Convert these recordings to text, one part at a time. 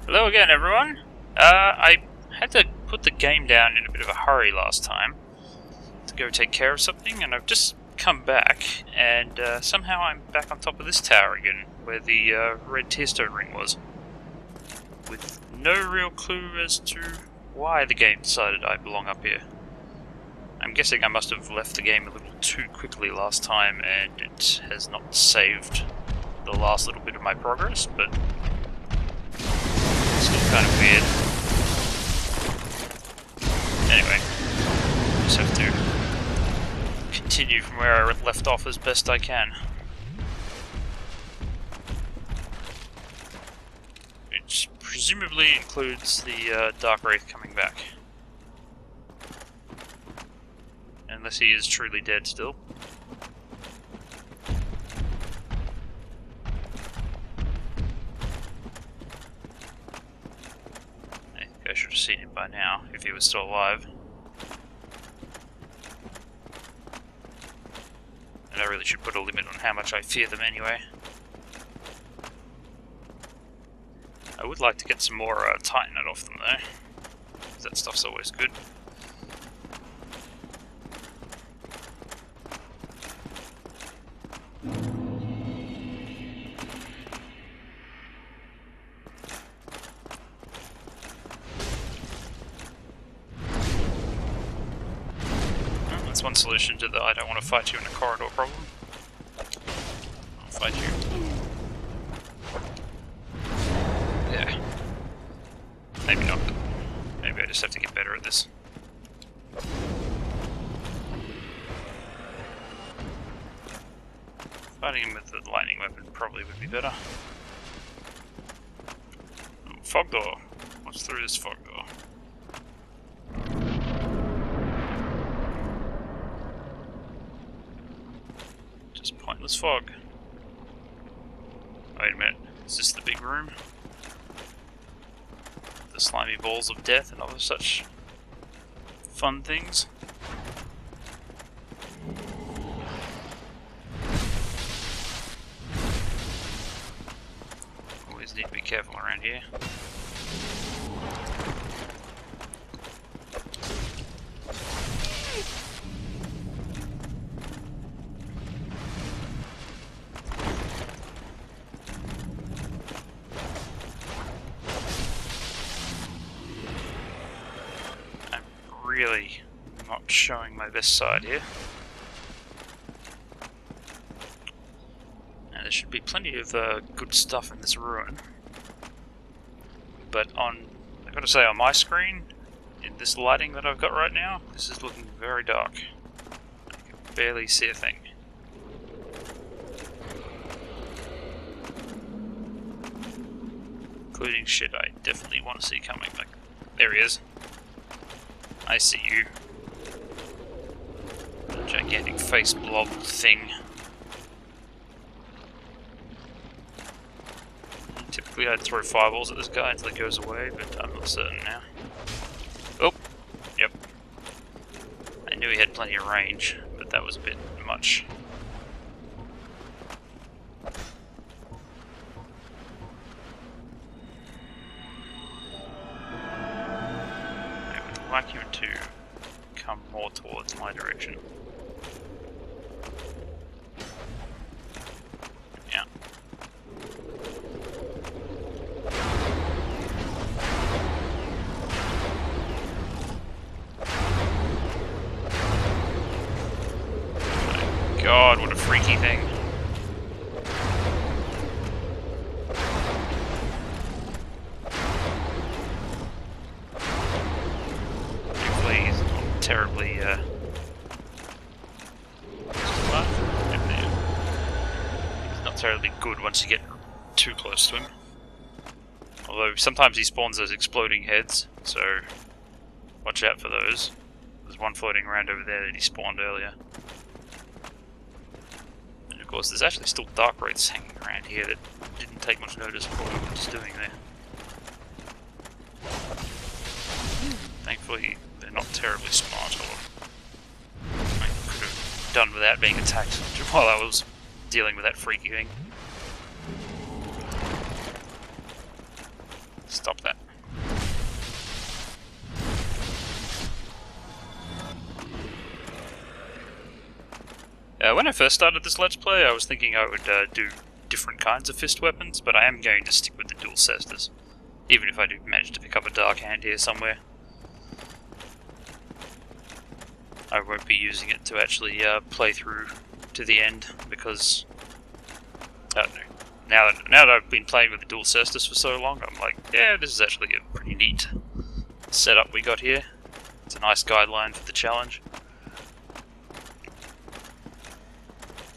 Hello again, everyone. I had to put the game down in a bit of a hurry last time to go take care of something, and I've just come back, and somehow I'm back on top of this tower again, where the red tearstone ring was, with no real clue as to why the game decided I belong up here. I'm guessing I must have left the game a little too quickly last time, and it has not saved the last little bit of my progress, but still kind of weird. Anyway, just have to continue from where I left off as best I can. Which presumably includes the Dark Wraith coming back. Unless he is truly dead still. I should have seen him by now, if he was still alive. And I really should put a limit on how much I fear them anyway. I would like to get some more Titanite off them though, because that stuff's always good. One solution to the I don't want to fight you in a corridor problem. I'll fight you. Yeah. Maybe not. Maybe I just have to get better at this. Fighting him with the lightning weapon probably would be better. Ooh, fog door. What's through this fog door? Pointless fog. Wait a minute, is this the big room? The slimy balls of death and other such fun things? Always need to be careful around here. Really not showing my best side here. Now, there should be plenty of good stuff in this ruin, but I've got to say, on my screen, in this lighting that I've got right now, this is looking very dark. I can barely see a thing. Including shit I definitely want to see coming. Like, there he is. I see you. Gigantic face blob thing. Typically I'd throw fireballs at this guy until he goes away, but I'm not certain now. Oh! Yep. I knew he had plenty of range, but that was a bit much. I'd like you to come more towards my direction. Yeah. My God, what a freaky thing. Terribly, he's not terribly good once you get too close to him. Although sometimes he spawns those exploding heads, so watch out for those. There's one floating around over there that he spawned earlier. And of course there's actually still Dark Wraiths hanging around here that didn't take much notice of what I was doing there. Thankfully they're not terribly smart, or I could have done without being attacked while I was dealing with that freaky thing. Stop that. When I first started this Let's Play, I was thinking I would do different kinds of fist weapons, but I am going to stick with the dual Caestus, even if I do manage to pick up a Dark Hand here somewhere. I won't be using it to actually play through to the end, because I don't know. Now that I've been playing with the dual Caestus for so long, I'm like, yeah, this is actually a pretty neat setup we got here. It's a nice guideline for the challenge.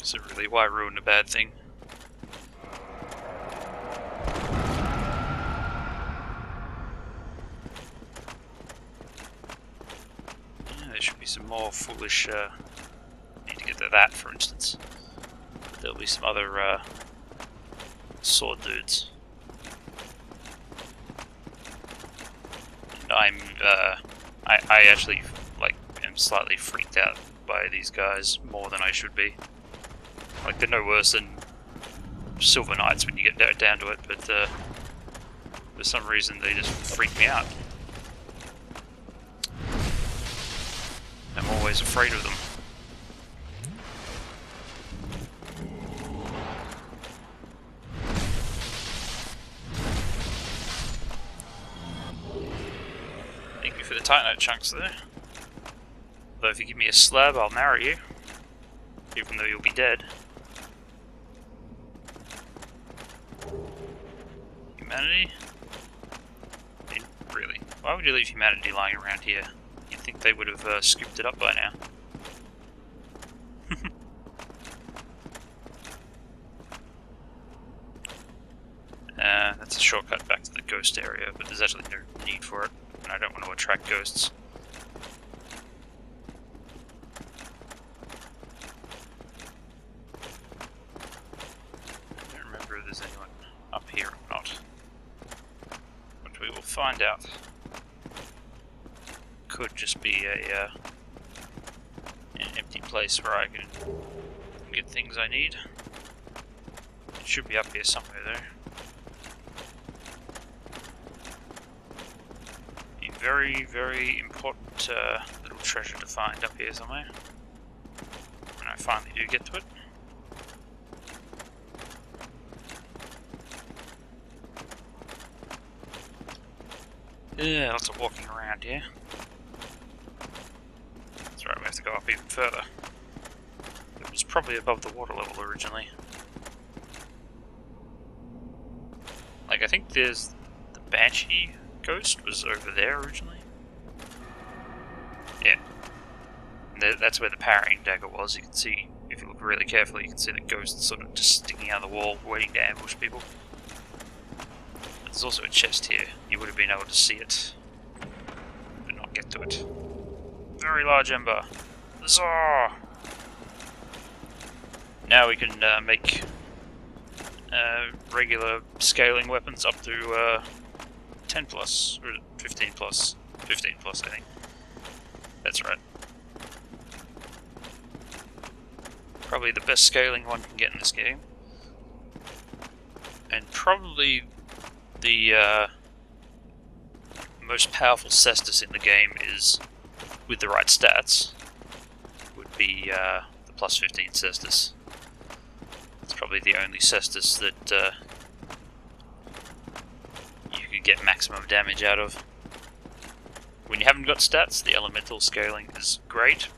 So really, why ruin a bad thing? Yeah, there should be some more foolish... need to get to that, for instance. But there'll be some other sword dudes. And I actually, like, am slightly freaked out by these guys more than I should be. Like, they're no worse than Silver Knights when you get down to it, but for some reason they just freak me out. I'm always afraid of them. Thank you for the Titanite chunks there. Though if you give me a slab, I'll marry you. Even though you'll be dead. Humanity? I mean, really? Why would you leave humanity lying around here? You'd think they would have scooped it up by now. That's a shortcut back to the ghost area, but there's actually no need for it, and I don't want to attract ghosts. I don't remember if there's anyone up here or not. But we will find out. Could just be an empty place where I can get things I need. It should be up here somewhere though. A very, very important little treasure to find up here somewhere. When I finally do get to it. Yeah, lots of walking around here. That's right, we have to go up even further. It was probably above the water level originally. Like, I think there's the Banshee ghost was over there originally. Yeah. And that's where the parrying dagger was. You can see, if you look really carefully, you can see the ghost sort of just sticking out of the wall, waiting to ambush people. There's also a chest here. You would have been able to see it, but not get to it. Very Large Ember. Huzzah! Now we can make regular scaling weapons up to 10 plus, or 15 plus. 15 plus, I think. That's right. Probably the best scaling one can get in this game. And probably the most powerful Caestus in the game is, with the right stats, would be the plus 15 Caestus. It's probably the only Caestus that you could get maximum damage out of. When you haven't got stats, the elemental scaling is great,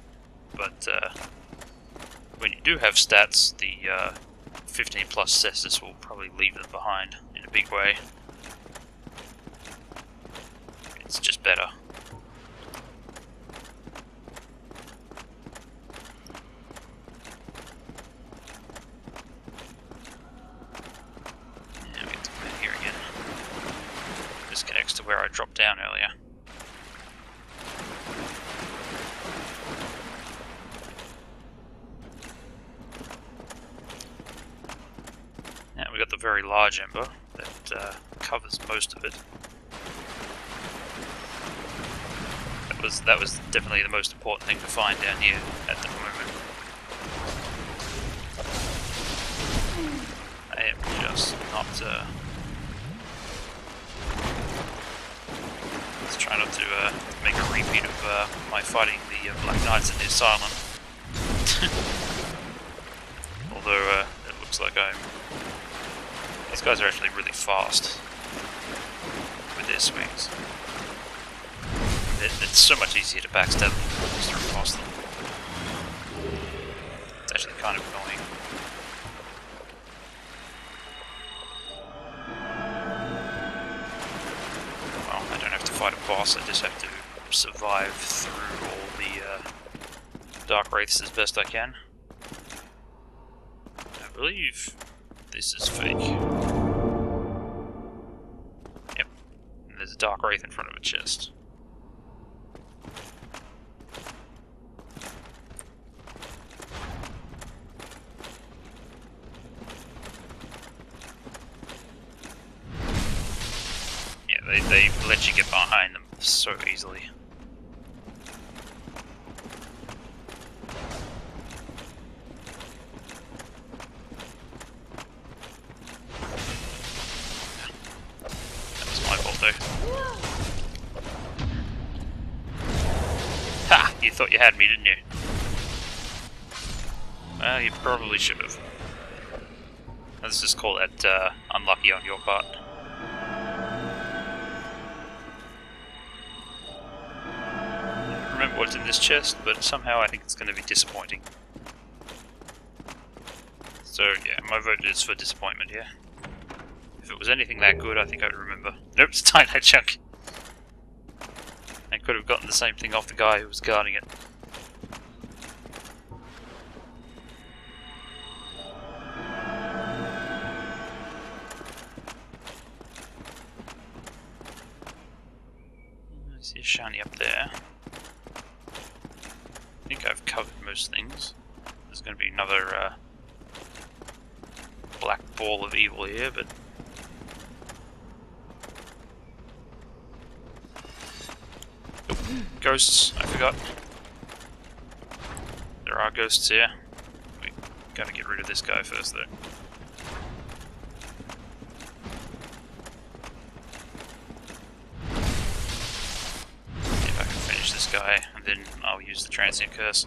but when you do have stats, the 15 plus Caestus will probably leave them behind in a big way. It's just better. Yeah, we get to come in here again. This connects to where I dropped down earlier. Now we got the Very Large Ember that covers most of it. That was definitely the most important thing to find down here at the moment. I am just not not to make a repeat of my fighting the Black Knights in the Asylum. Although it looks like these guys are actually really fast with their swings. It's so much easier to backstab them than just to riposte them. It's actually kind of annoying. Well, I don't have to fight a boss, I just have to survive through all the Dark Wraiths as best I can. I believe this is fake. Yep. And there's a Dark Wraith in front of a chest. They let you get behind them so easily. That was my fault though. Ha! You thought you had me, didn't you? Well, you probably should have. Let's just call that unlucky on your part. Remember what's in this chest, but somehow I think it's going to be disappointing. So yeah, my vote is for disappointment here. If it was anything that good, I think I'd remember. Nope, it's a tiny chunk. I could have gotten the same thing off the guy who was guarding it. I see a shiny up there. I think I've covered most things. There's going to be another black ball of evil here, but ghosts, I forgot. There are ghosts here. We gotta get rid of this guy first though. See if I can finish this guy, and then I'll use the transient curse.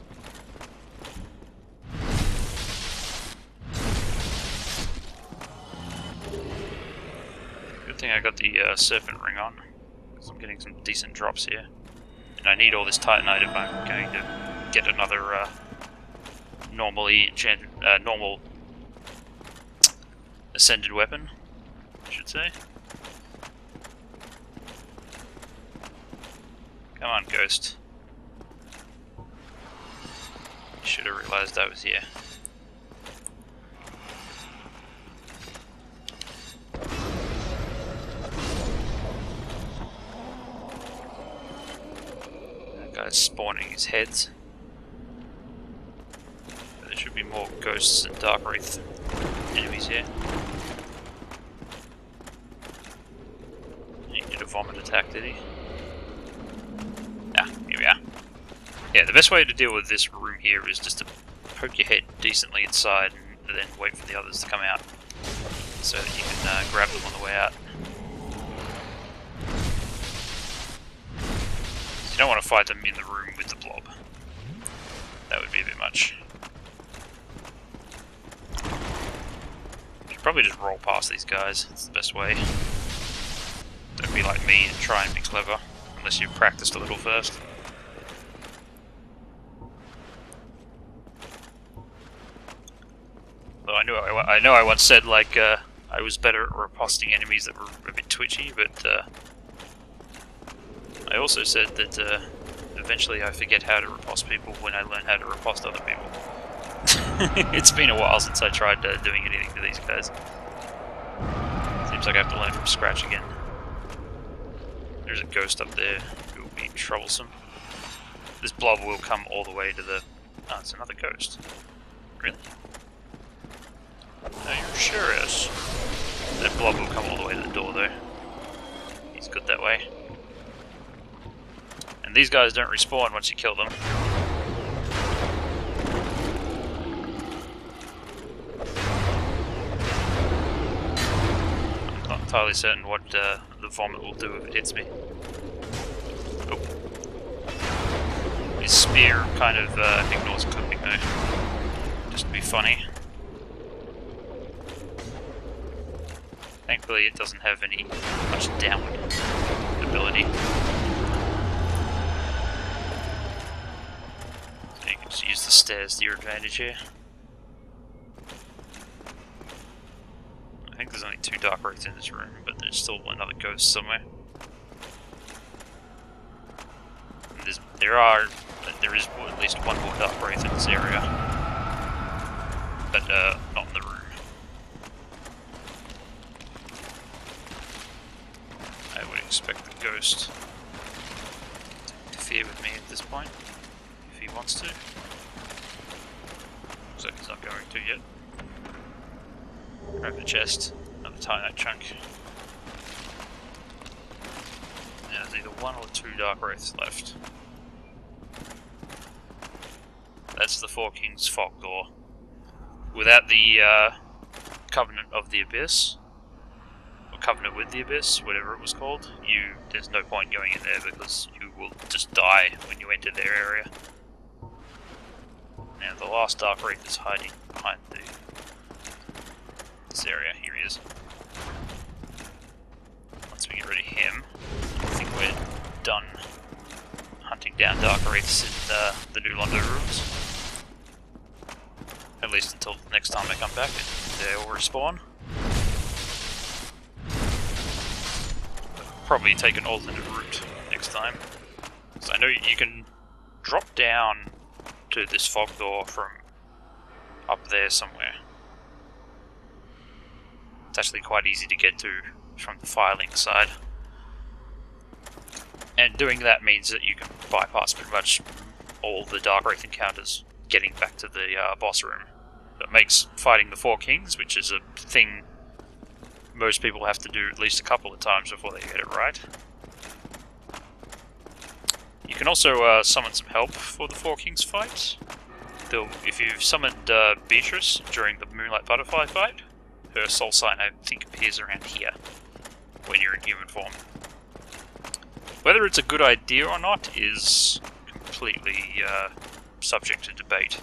Good thing I got the serpent ring on, because I'm getting some decent drops here. And I need all this titanite if I'm going to get another normally enchanted, normal ascended weapon, I should say. Come on, ghost. You should have realized I was here. Guy's spawning his heads. But there should be more ghosts and dark wraith enemies here. He did a vomit attack, did he? Ah, here we are. Yeah, the best way to deal with this room here is just to poke your head decently inside and then wait for the others to come out so that you can grab them on the way out. You don't want to fight them in the room with the blob. That would be a bit much. You should probably just roll past these guys. It's the best way. Don't be like me and try and be clever, unless you've practiced a little first. Though I know I once said like I was better at riposting enemies that were a bit twitchy, but I also said that eventually I forget how to riposte people when I learn how to riposte other people. It's been a while since I tried doing anything to these guys. Seems like I have to learn from scratch again. There's a ghost up there who will be troublesome. This blob will come all the way to the... Oh, it's another ghost. Really? Are you serious? That blob will come all the way to the door though. He's good that way. And these guys don't respawn once you kill them. I'm not entirely certain what the vomit will do if it hits me. His spear kind of ignores clipping though, just to be funny. Thankfully it doesn't have any much downward ability. So you can just use the stairs to your advantage here. I think there's only 2 dark wraiths in this room, but there's still another ghost somewhere. And there is at least 1 more dark wraith in this area, but not in the room. I would expect the ghost to interfere with me at this point, if he wants to. Looks like he's not going to yet. Grab the chest, another Titanite chunk. Now there's either 1 or 2 dark wraiths left. That's the Four Kings Fog Door. Without the Covenant of the Abyss, or Covenant with the Abyss, whatever it was called, there's no point going in there because you will just die when you enter their area. Now the last dark wraith is hiding behind this area. Here he is. Once we get rid of him, I think we're done hunting down dark wraiths in the new Londo Ruins. At least until next time I come back and they all respawn. Probably take an alternate route next time. Because I know you can drop down to this fog door from up there somewhere. It's actually quite easy to get to from the Firelink side. And doing that means that you can bypass pretty much all the Dark Wraith encounters getting back to the boss room. So it makes fighting the Four Kings, which is a thing most people have to do at least a couple of times before they get it right. You can also summon some help for the Four Kings fight. If you've summoned Beatrice during the Moonlight Butterfly fight, her soul sign I think appears around here when you're in human form. Whether it's a good idea or not is completely subject to debate.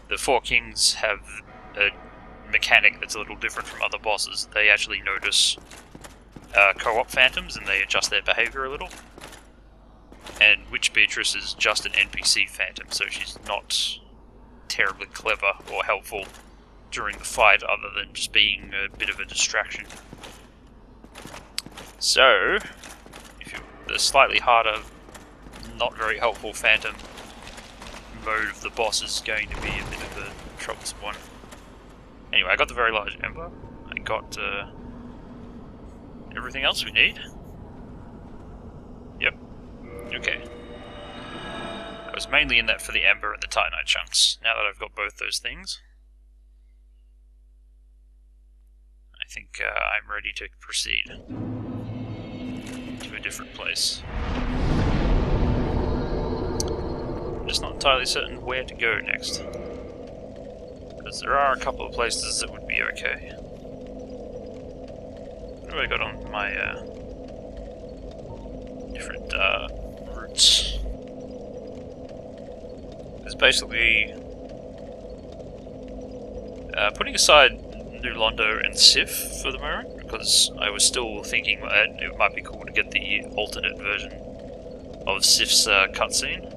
The Four Kings have a mechanic that's a little different from other bosses. They actually notice co-op phantoms and they adjust their behavior a little. And Witch Beatrice is just an NPC phantom, so she's not terribly clever or helpful during the fight other than just being a bit of a distraction. So, the slightly harder, not very helpful phantom mode of the boss is going to be a bit of a troublesome one. Anyway, I got the Very Large Ember. I got everything else we need. Yep. Okay. I was mainly in that for the Ember and the Titanite chunks. Now that I've got both those things, I think I'm ready to proceed to a different place. I'm just not entirely certain where to go next, because there are a couple of places that would be okay. What do I got on my different routes? It's basically putting aside New Londo and Sif for the moment, because I was still thinking that it might be cool to get the alternate version of Sif's cutscene.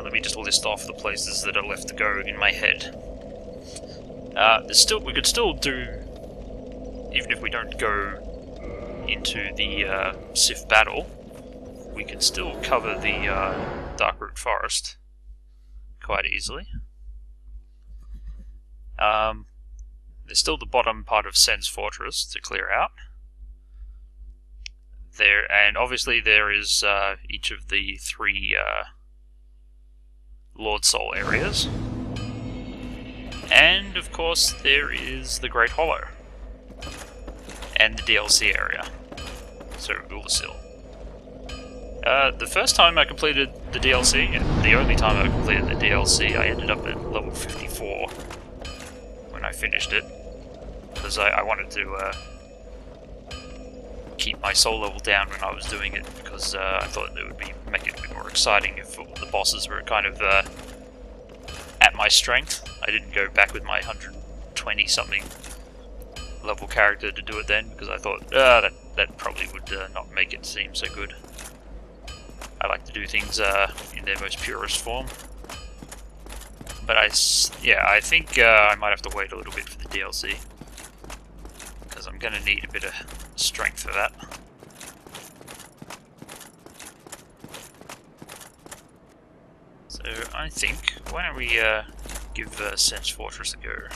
Let me just list off the places that are left to go in my head. We could still do, even if we don't go into the Sif battle, we can still cover the Darkroot Forest quite easily. There's still the bottom part of Sens Fortress to clear out. And obviously there is each of the 3 Lord Soul areas. And of course there is the Great Hollow. And the DLC area. So Ulasil. The first time I completed the DLC, and the only time I completed the DLC, I ended up at level 54 when I finished it. Because I wanted to keep my soul level down when I was doing it, because I thought it would make it a bit more exciting if all the bosses were kind of at my strength. I didn't go back with my 120 something level character to do it then, because I thought that probably would not make it seem so good. I like to do things in their most purest form. But I think I might have to wait a little bit for the DLC, because I'm going to need a bit of strength for that. So I think, why don't we give Sens Fortress a go?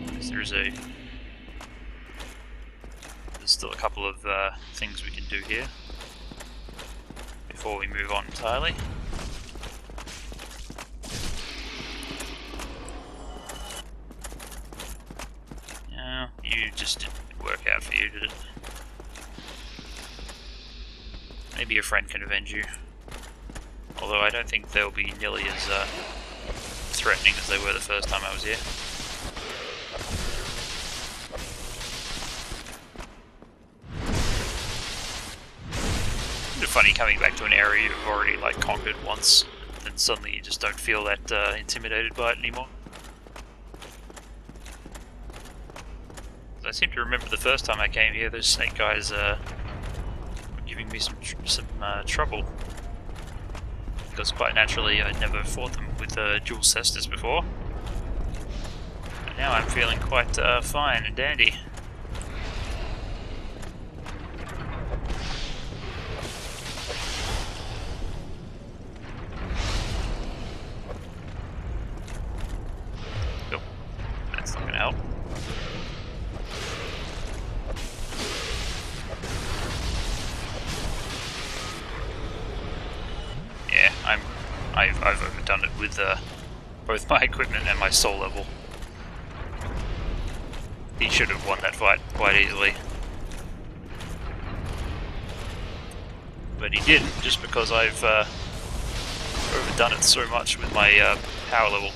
Because there's still a couple of things we can do here before we move on entirely. No, you just didn't work out for you, did it? Maybe your friend can avenge you. Although I don't think they'll be nearly as threatening as they were the first time I was here. It's funny coming back to an area you've already conquered once, and suddenly you just don't feel that intimidated by it anymore. I seem to remember the first time I came here, those snake guys were giving me some trouble. Because quite naturally I'd never fought them with dual Caestus before. And now I'm feeling quite fine and dandy. Nope, that's not going to help. Yeah, I've overdone it with both my equipment and my soul level. He should have won that fight quite easily. But he didn't, just because I've overdone it so much with my power level.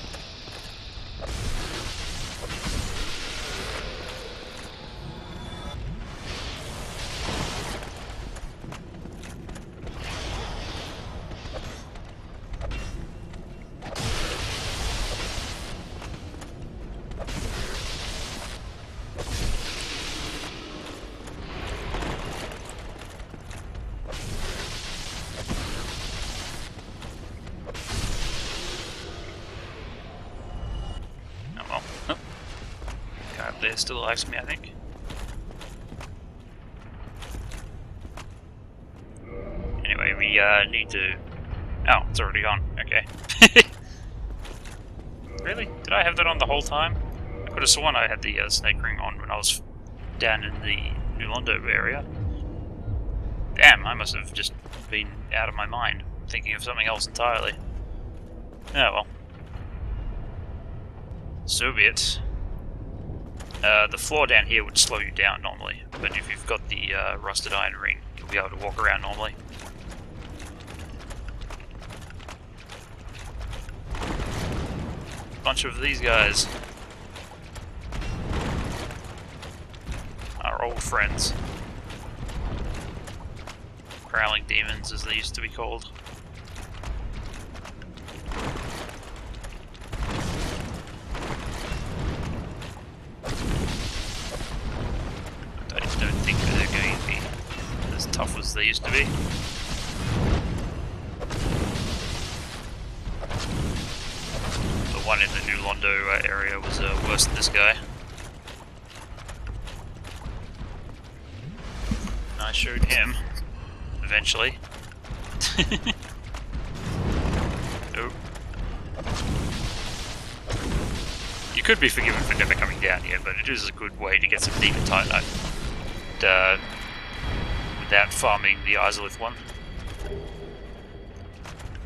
There still likes me, I think. Anyway, we need to... Oh, it's already gone. Okay. Really? Did I have that on the whole time? I could have sworn I had the snake ring on when I was down in the New Londo area. Damn, I must have just been out of my mind, thinking of something else entirely. Oh well. So be it. The floor down here would slow you down normally, but if you've got the rusted iron ring, you'll be able to walk around normally. Bunch of these guys. Our old friends. Prowling demons, as they used to be called. I don't think they're going to be as tough as they used to be. The one in the New Londo area was worse than this guy. And I showed him, eventually. Nope. You could be forgiven for never coming down here, but it is a good way to get some demon titanite without farming the Isolith one.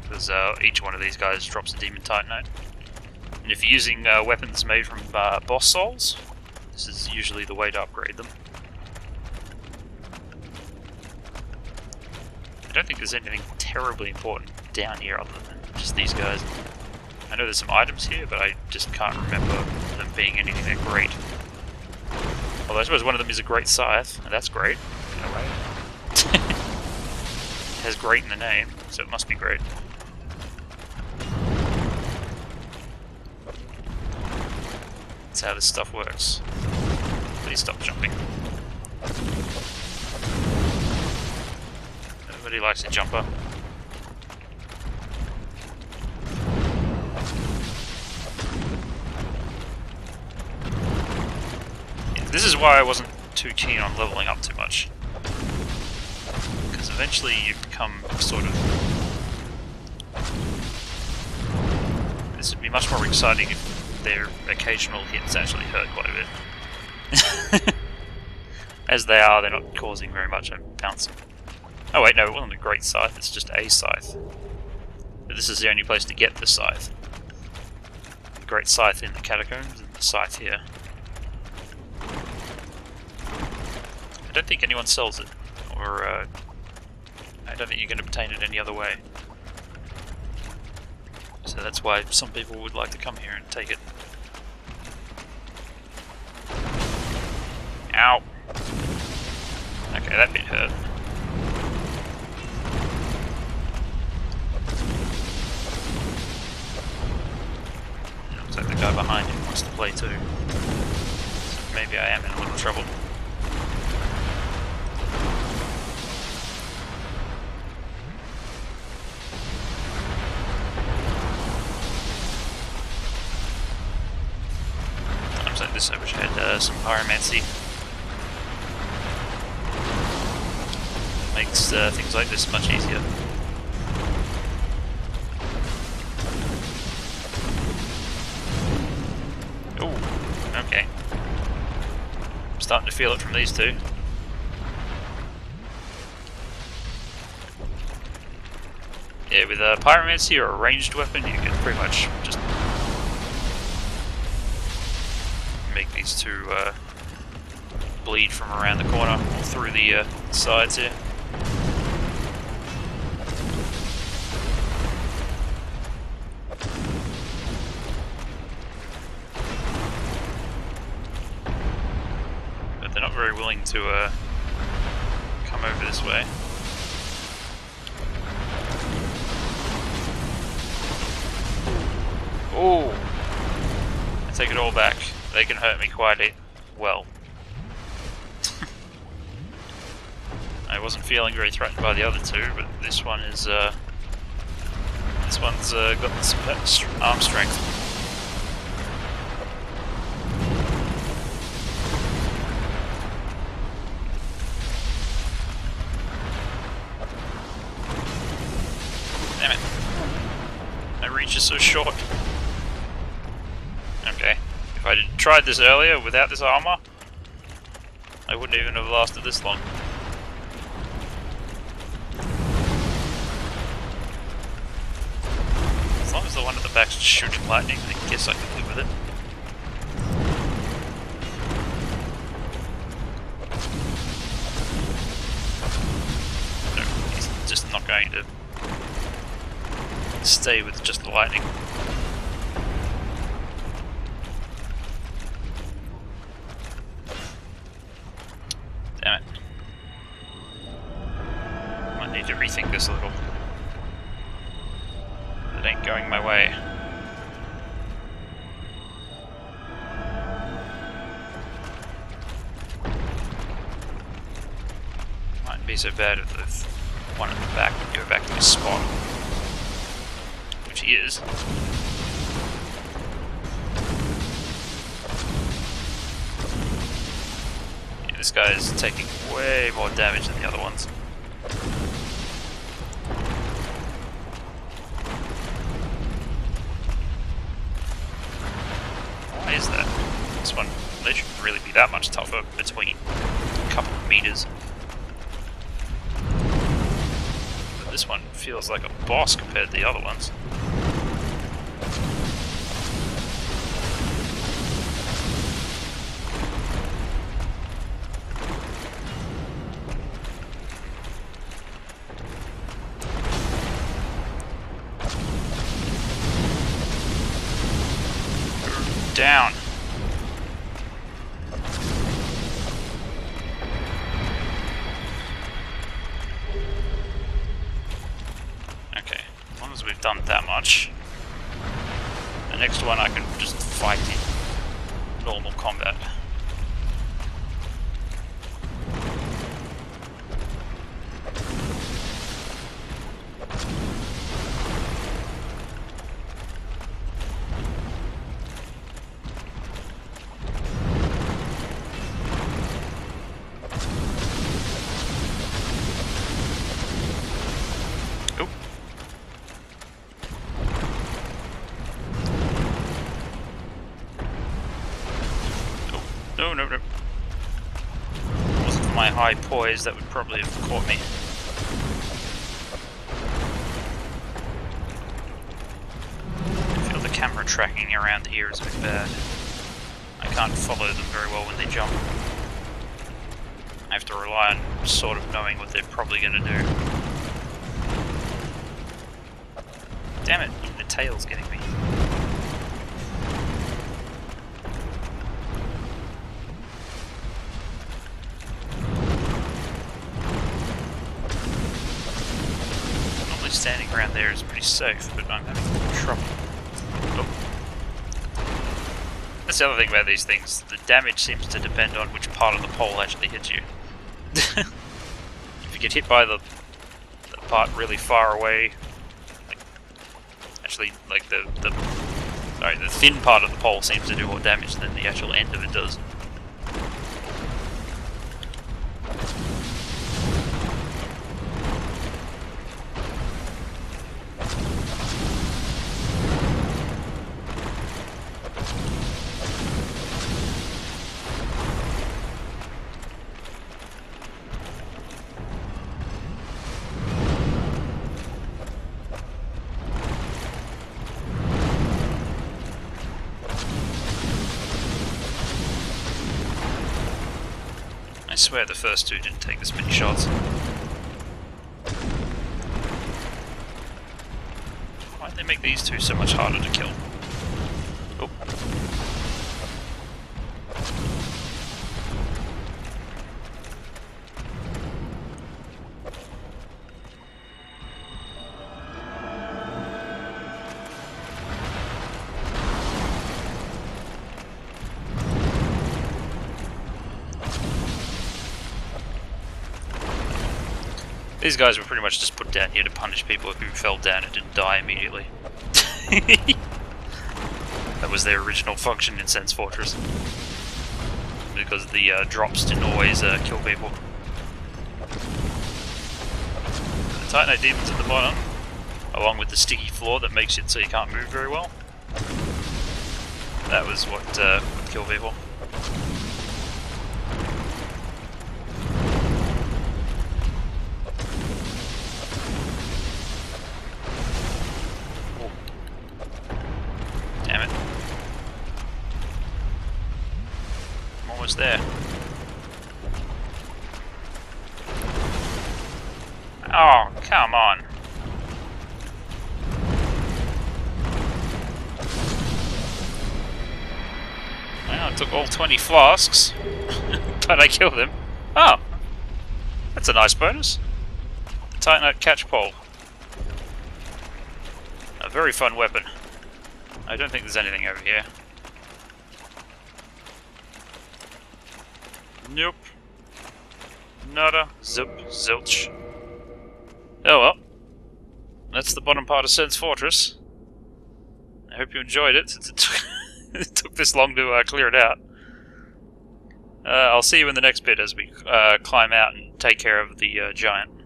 Because each one of these guys drops a demon titanite. And if you're using weapons made from boss souls, this is usually the way to upgrade them. I don't think there's anything terribly important down here other than just these guys. I know there's some items here, but I just can't remember them being anything that great. Although I suppose one of them is a great scythe, and that's great. in a way. It has great in the name, so it must be great. That's how this stuff works. Please stop jumping. Nobody likes a jumper. Yeah, this is why I wasn't too keen on leveling up too much. Because eventually you become sort of... This would be much more exciting if their occasional hits actually hurt quite a bit. As they are, they're not causing very much. I'm bouncing. Oh wait, no, it wasn't a great scythe, it's just a scythe. But this is the only place to get the scythe. The great scythe in the catacombs, and the scythe here. I don't think anyone sells it, or I don't think you can obtain it any other way. So that's why some people would like to come here and take it. Ow! Okay, that bit hurt. Looks like the guy behind him wants to play too. So maybe I am in a little trouble. Times like this I wish I had some pyromancy. Makes things like this much easier. Oh, okay. I'm starting to feel it from these two. Yeah, with a pyromancy or a ranged weapon, you can pretty much just make these two bleed from around the corner or through the sides here. They're not very willing to come over this way. Oh! I take it all back. They can hurt me quite well. I wasn't feeling very threatened by the other two, but this one is this one's got some arm strength. Damn it. My reach is so short. Okay. If I tried this earlier without this armor, I wouldn't even have lasted this long. As long as the one at the back's shooting lightning, I guess I can live with it. No, he's just not going to stay with just the lightning. Damn it. I need to rethink this a little. It ain't going my way. Mightn't be so bad if the one at the back would go back to his spot. Which he is. Yeah, this guy is taking way more damage than the other ones. Why is that? This one, they shouldn't really be that much tougher between a couple of meters. But this one feels like a boss compared to the other ones. Down. done that much. The next one I can just fight in normal combat. No, no, no. Wasn't for my high poise, that would probably have caught me. I feel the camera tracking around here is a bit bad. I can't follow them very well when they jump. I have to rely on sort of knowing what they're probably going to do. Damn it, even the tail's getting me. Standing around there is pretty safe, but I'm having trouble. Oh. That's the other thing about these things. The damage seems to depend on which part of the pole actually hits you. If you get hit by the part really far away, like the thin part of the pole seems to do more damage than the actual end of it does. I swear the first two didn't take this many shots. Why'd they make these two so much harder to kill? Oh. These guys were pretty much just put down here to punish people who fell down and didn't die immediately. That was their original function in Sens Fortress. Because the drops didn't always kill people. The Titanite demons at the bottom, along with the sticky floor that makes it so you can't move very well. That was what would kill people. There. Oh, come on. Well, it took all 20 flasks, but I killed him. Oh, that's a nice bonus. The Titanite catch pole. A very fun weapon. I don't think there's anything over here. Nope. Nada. Zip. Zilch. Oh well. That's the bottom part of Sens Fortress. I hope you enjoyed it, since it took this long to clear it out. I'll see you in the next bit as we climb out and take care of the giant.